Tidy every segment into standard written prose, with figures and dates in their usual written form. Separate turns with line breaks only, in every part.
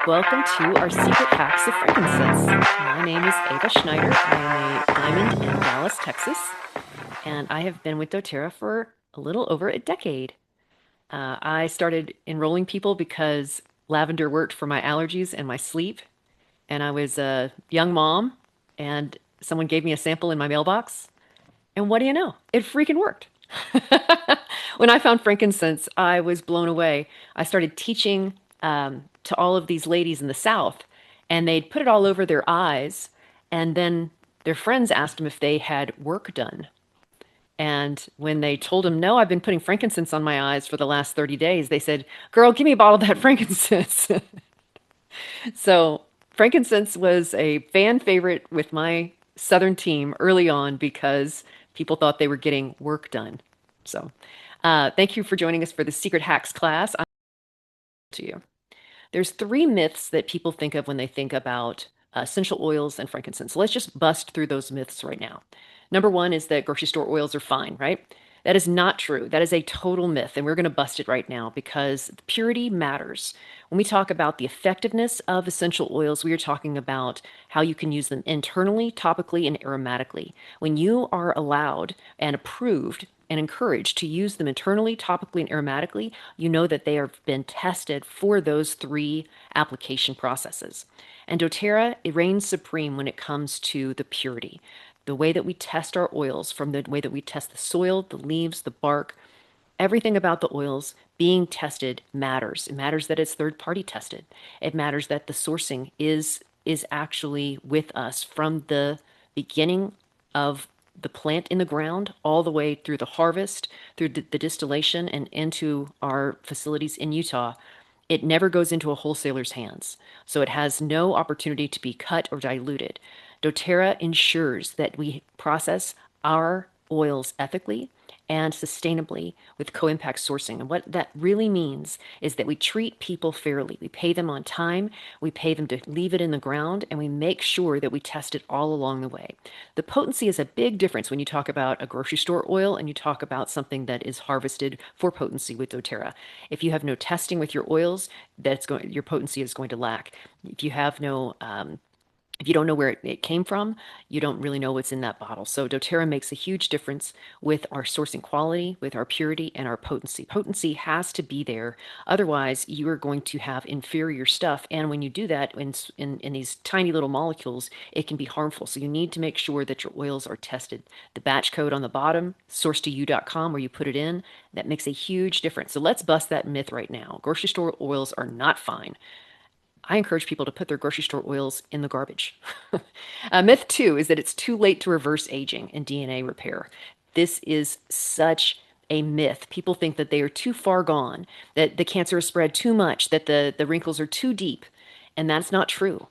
Welcome to our secret hacks of frankincense. My name is Ava Schneider. I am a diamond in Dallas, Texas, and I have been with doTERRA for a little over a decade. I started enrolling people because lavender worked for my allergies and my sleep, and I was a young mom, and someone gave me a sample in my mailbox, and what do you know? It freaking worked. When I found frankincense, I was blown away. I started teaching to all of these ladies in the South, and they'd put it all over their eyes, and then their friends asked them if they had work done. And when they told them, no, I've been putting frankincense on my eyes for the last 30 days, they said, girl, give me a bottle of that frankincense. So frankincense was a fan favorite with my Southern team early on because people thought they were getting work done. So thank you for joining us for the Secret Hacks class. I'm to you. There's three myths that people think of when they think about essential oils and frankincense. So let's just bust through those myths right now. Number one is that grocery store oils are fine, right? That is not true. That is a total myth, and we're going to bust it right now because purity matters. When we talk about the effectiveness of essential oils, we are talking about how you can use them internally, topically, and aromatically. When you are allowed and approved and encouraged to use them internally, topically, and aromatically, you know that they have been tested for those three application processes. And doTERRA, it reigns supreme when it comes to the purity. The way that we test our oils, from the way that we test the soil, the leaves, the bark, everything about the oils being tested matters. It matters that it's third party tested. It matters that the sourcing is actually with us from the beginning of the plant in the ground all the way through the harvest, through the distillation, and into our facilities in Utah. It never goes into a wholesaler's hands, so it has no opportunity to be cut or diluted. doTERRA ensures that we process our oils ethically and sustainably with co-impact sourcing. And what that really means is that we treat people fairly. We pay them on time, we pay them to leave it in the ground, and we make sure that we test it all along the way. The potency is a big difference when you talk about a grocery store oil and you talk about something that is harvested for potency with doTERRA. If you have no testing with your oils, your potency is going to lack. If you have no if you don't know where it came from, you don't really know what's in that bottle. So doTERRA makes a huge difference with our sourcing quality, with our purity, and our potency. Potency has to be there. Otherwise, you are going to have inferior stuff. And when you do that in these tiny little molecules, it can be harmful. So you need to make sure that your oils are tested. The batch code on the bottom, sourcetoyou.com, where you put it in, that makes a huge difference. So let's bust that myth right now. Grocery store oils are not fine. I encourage people to put their grocery store oils in the garbage. Myth two is that it's too late to reverse aging and DNA repair. This is such a myth. People think that they are too far gone, that the cancer has spread too much, that the wrinkles are too deep, and that's not true.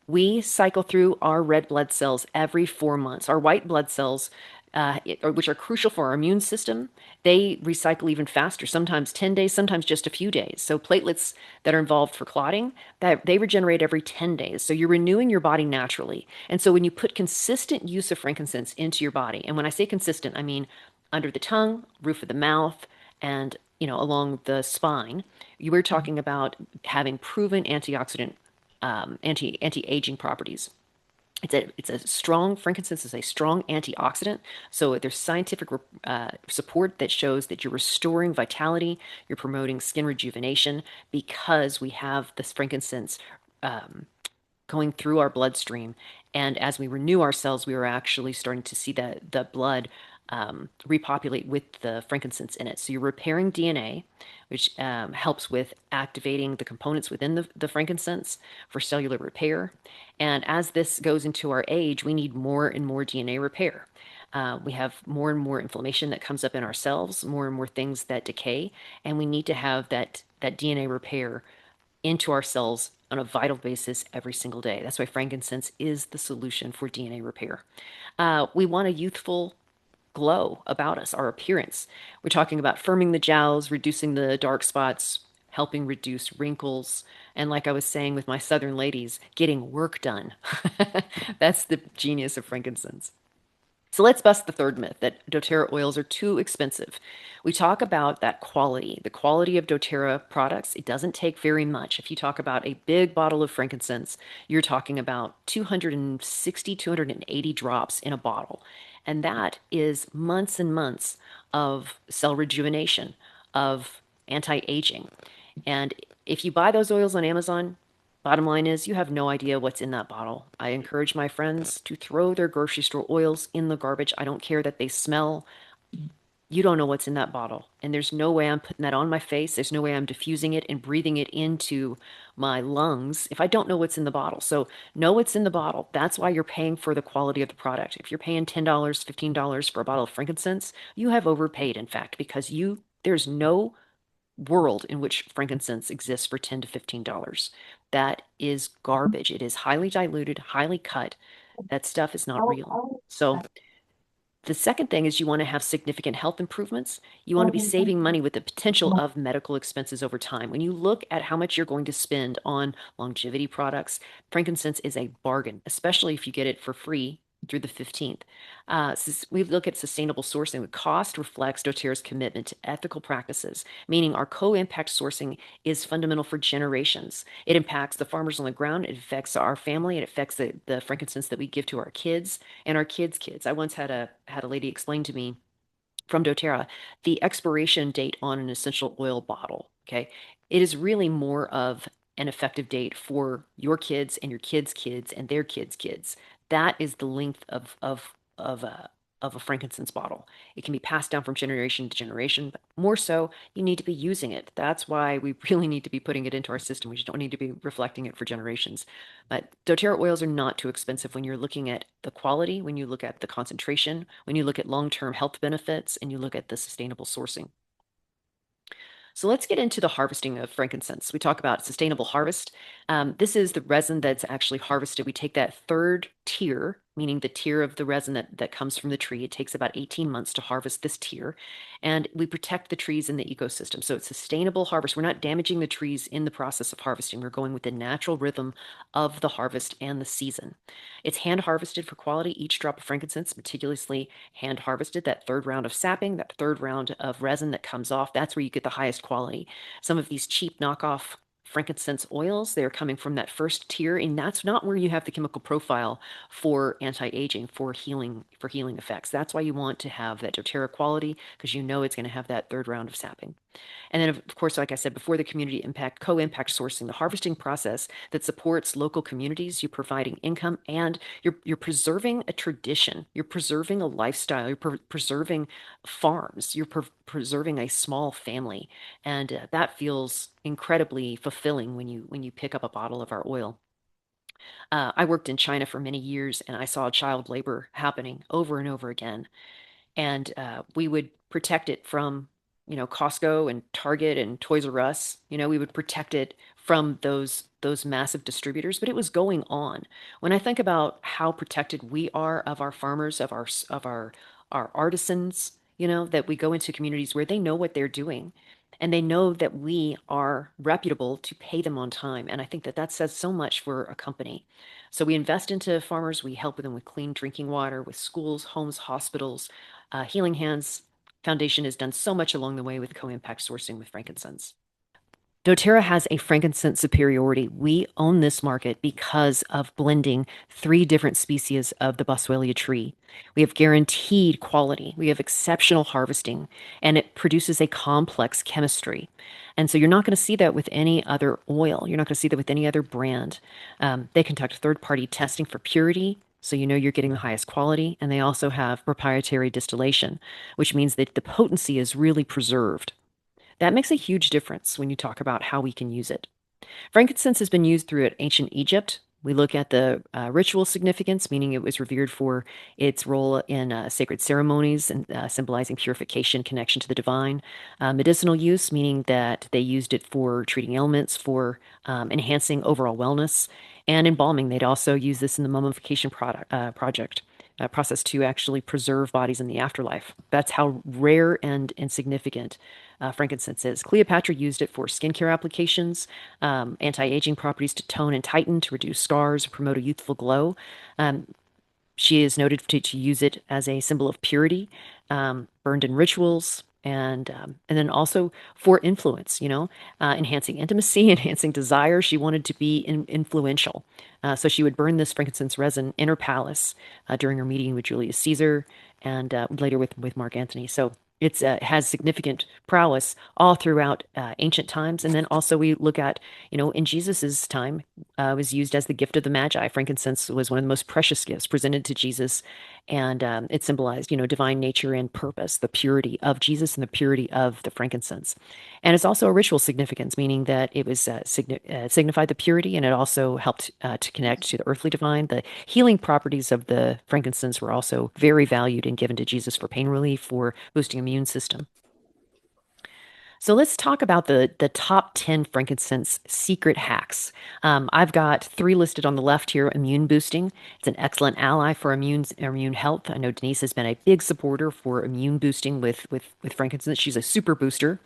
We cycle through our red blood cells every 4 months. Our white blood cells, which are crucial for our immune system, they recycle even faster, sometimes 10 days, sometimes just a few days. So platelets that are involved for clotting, that they regenerate every 10 days. So you're renewing your body naturally. And so when you put consistent use of frankincense into your body, and when I say consistent, I mean under the tongue, roof of the mouth, and along the spine, you were talking about having proven antioxidant anti-aging properties. It's a strong frankincense is a strong antioxidant. So there's scientific support that shows that you're restoring vitality, you're promoting skin rejuvenation because we have this frankincense going through our bloodstream. And as we renew our cells, we are actually starting to see the blood repopulate with the frankincense in it. So you're repairing DNA, which helps with activating the components within the frankincense for cellular repair. And as this goes into our age, we need more and more DNA repair. We have more and more inflammation that comes up in our cells, more and more things that decay, and we need to have that DNA repair into our cells on a vital basis every single day. That's why frankincense is the solution for DNA repair. We want a youthful glow about us, our appearance. We're talking about firming the jowls, reducing the dark spots, helping reduce wrinkles, and like I was saying with my Southern ladies, getting work done. That's the genius of frankincense. So let's bust the third myth that doTERRA oils are too expensive. We talk about that quality, the quality of doTERRA products. It doesn't take very much. If you talk about a big bottle of frankincense, you're talking about 260, 280 drops in a bottle. And that is months and months of cell rejuvenation, of anti-aging. And if you buy those oils on Amazon, bottom line is you have no idea what's in that bottle. I encourage my friends to throw their grocery store oils in the garbage. I don't care that they smell. You don't know what's in that bottle. And there's no way I'm putting that on my face. There's no way I'm diffusing it and breathing it into my lungs if I don't know what's in the bottle. So know what's in the bottle. That's why you're paying for the quality of the product. If you're paying $10, $15 for a bottle of frankincense, you have overpaid, in fact, because there's no world in which frankincense exists for $10 to $15. That is garbage. It is highly diluted, highly cut. That stuff is not real. So the second thing is you want to have significant health improvements. You want to be saving money with the potential of medical expenses over time. When you look at how much you're going to spend on longevity products, frankincense is a bargain, especially if you get it for free through the 15th. We look at sustainable sourcing. The cost reflects doTERRA's commitment to ethical practices, meaning our co-impact sourcing is fundamental for generations. It impacts the farmers on the ground. It affects our family. It affects the frankincense that we give to our kids and our kids' kids. I once had a lady explain to me from doTERRA the expiration date on an essential oil bottle. Okay, it is really more of an effective date for your kids and your kids' kids and their kids' kids. That is the length of a frankincense bottle. It can be passed down from generation to generation, but more so, you need to be using it. That's why we really need to be putting it into our system. We just don't need to be reflecting it for generations. But doTERRA oils are not too expensive when you're looking at the quality, when you look at the concentration, when you look at long-term health benefits, and you look at the sustainable sourcing. So let's get into the harvesting of frankincense. We talk about sustainable harvest. This is the resin that's actually harvested. We take that third tier, meaning the tier of the resin that comes from the tree. It takes about 18 months to harvest this tier, and we protect the trees in the ecosystem. So it's sustainable harvest. We're not damaging the trees in the process of harvesting. We're going with the natural rhythm of the harvest and the season. It's hand harvested for quality. Each drop of frankincense meticulously hand harvested. That third round of sapping, that third round of resin that comes off, that's where you get the highest quality. Some of these cheap knockoff frankincense oils, they're coming from that first tier, and that's not where you have the chemical profile for anti-aging, for healing effects. That's why you want to have that doTERRA quality, because you know it's going to have that third round of sapping. And then, of course, like I said before, the community impact, co-impact sourcing, the harvesting process that supports local communities. You're providing income, and you're preserving a tradition. You're preserving a lifestyle. You're preserving farms. You're preserving a small family, and that feels incredibly fulfilling when you pick up a bottle of our oil. I worked in China for many years, and I saw child labor happening over and over again, and we would protect it from, Costco and Target and Toys R Us. We would protect it from those massive distributors, but it was going on. When I think about how protected we are of our farmers, of our artisans, that we go into communities where they know what they're doing, and they know that we are reputable to pay them on time. And I think that that says so much for a company. So we invest into farmers. We help them with clean drinking water, with schools, homes, hospitals. Healing Hands Foundation has done so much along the way with co-impact sourcing with frankincense. doTERRA has a frankincense superiority. We own this market because of blending three different species of the Boswellia tree. We have guaranteed quality. We have exceptional harvesting, and it produces a complex chemistry. And so you're not going to see that with any other oil. You're not going to see that with any other brand. They conduct third-party testing for purity, so you know you're getting the highest quality. And they also have proprietary distillation, which means that the potency is really preserved. That makes a huge difference when you talk about how we can use it. Frankincense has been used throughout ancient Egypt. We look at the ritual significance, meaning it was revered for its role in sacred ceremonies and symbolizing purification, connection to the divine. Medicinal use, meaning that they used it for treating ailments, for enhancing overall wellness. And embalming, they'd also use this in the mummification process to actually preserve bodies in the afterlife. That's how rare and insignificant frankincense is. Cleopatra used it for skincare applications, anti-aging properties to tone and tighten, to reduce scars, promote a youthful glow. Um, She is noted to use it as a symbol of purity, burned in rituals, and then also for influence, enhancing intimacy, enhancing desire. She wanted to be influential. So she would burn this frankincense resin in her palace during her meeting with Julius Caesar and later with Mark Antony. So it has significant prowess all throughout ancient times. And then also we look at, in Jesus's time, was used as the gift of the Magi. Frankincense was one of the most precious gifts presented to Jesus, and it symbolized, divine nature and purpose, the purity of Jesus and the purity of the frankincense. And it's also a ritual significance, meaning that it was signified the purity, and it also helped to connect to the earthly divine. The healing properties of the frankincense were also very valued and given to Jesus for pain relief, for boosting immune system. So let's talk about the top 10 frankincense secret hacks. I've got three listed on the left here. Immune boosting. It's an excellent ally for immune health. I know Denise has been a big supporter for immune boosting with frankincense. She's a super booster.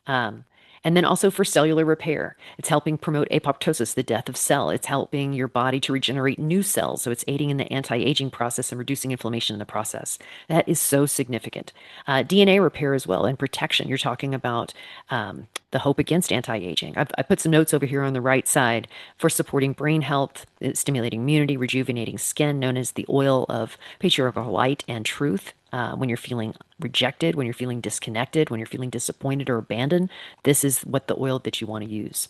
Um, and then also for cellular repair. It's helping promote apoptosis, the death of cell. It's helping your body to regenerate new cells. So it's aiding in the anti-aging process and reducing inflammation in the process. That is so significant. DNA repair as well and protection. You're talking about the hope against anti-aging. I put some notes over here on the right side for supporting brain health, stimulating immunity, rejuvenating skin, known as the oil of patriarchal light and truth. When you're feeling rejected, when you're feeling disconnected, when you're feeling disappointed or abandoned, this is what the oil that you want to use.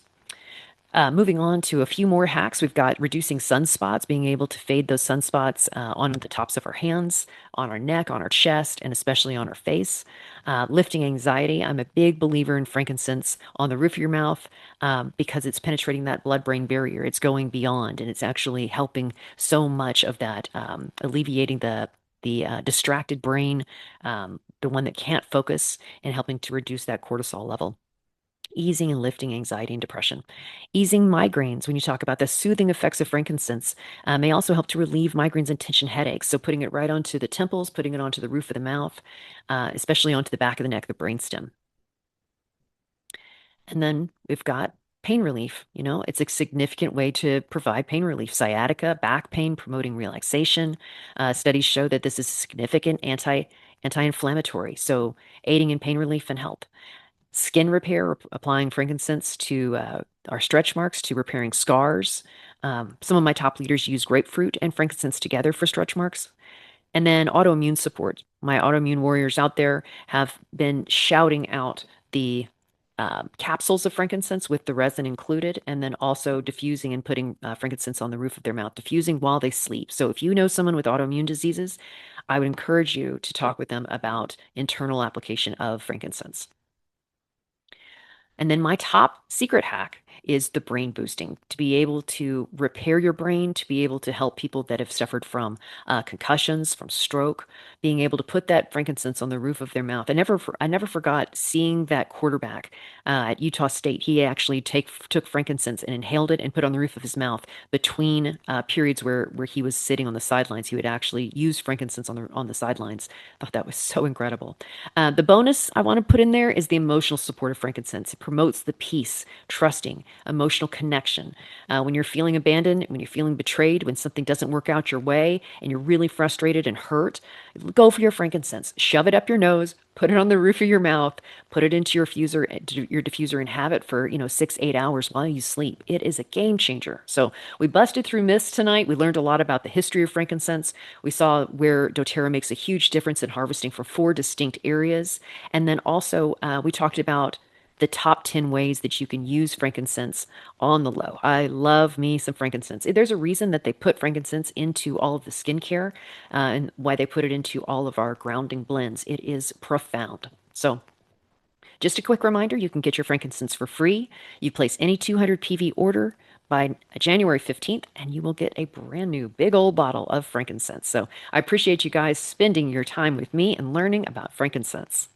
Moving on to a few more hacks, we've got reducing sunspots, being able to fade those sunspots on the tops of our hands, on our neck, on our chest, and especially on our face. Lifting anxiety. I'm a big believer in frankincense on the roof of your mouth because it's penetrating that blood-brain barrier. It's going beyond, and it's actually helping so much of that, alleviating the distracted brain, the one that can't focus, and helping to reduce that cortisol level. Easing and lifting anxiety and depression. Easing migraines, when you talk about the soothing effects of frankincense, may also help to relieve migraines and tension headaches. So putting it right onto the temples, putting it onto the roof of the mouth, especially onto the back of the neck, the brainstem. And then we've got pain relief. It's a significant way to provide pain relief. Sciatica, back pain, promoting relaxation. Studies show that this is significant anti-inflammatory, so aiding in pain relief and health. Skin repair, applying frankincense to our stretch marks, to repairing scars. Some of my top leaders use grapefruit and frankincense together for stretch marks. And then autoimmune support. My autoimmune warriors out there have been shouting out the capsules of frankincense with the resin included, and then also diffusing and putting frankincense on the roof of their mouth, diffusing while they sleep. So if you know someone with autoimmune diseases, I would encourage you to talk with them about internal application of frankincense. And then my top secret hack is the brain boosting, to be able to repair your brain, to be able to help people that have suffered from concussions, from stroke, being able to put that frankincense on the roof of their mouth. I never forgot seeing that quarterback at Utah State. He actually took frankincense and inhaled it and put it on the roof of his mouth between periods where he was sitting on the sidelines. He would actually use frankincense on the sidelines. I thought that was so incredible. The bonus I want to put in there is the emotional support of frankincense. It promotes the peace, trusting, emotional connection. When you're feeling abandoned, when you're feeling betrayed, when something doesn't work out your way and you're really frustrated and hurt, go for your frankincense. Shove it up your nose, put it on the roof of your mouth, put it into your diffuser and have it for, 6-8 hours while you sleep. It is a game changer. So we busted through myths tonight. We learned a lot about the history of frankincense. We saw where doTERRA makes a huge difference in harvesting from 4 distinct areas. And then also we talked about the top 10 ways that you can use frankincense on the low. I love me some frankincense. There's a reason that they put frankincense into all of the skincare and why they put it into all of our grounding blends. It is profound. So just a quick reminder, you can get your frankincense for free. You place any 200 PV order by January 15th, and you will get a brand new big old bottle of frankincense. So I appreciate you guys spending your time with me and learning about frankincense.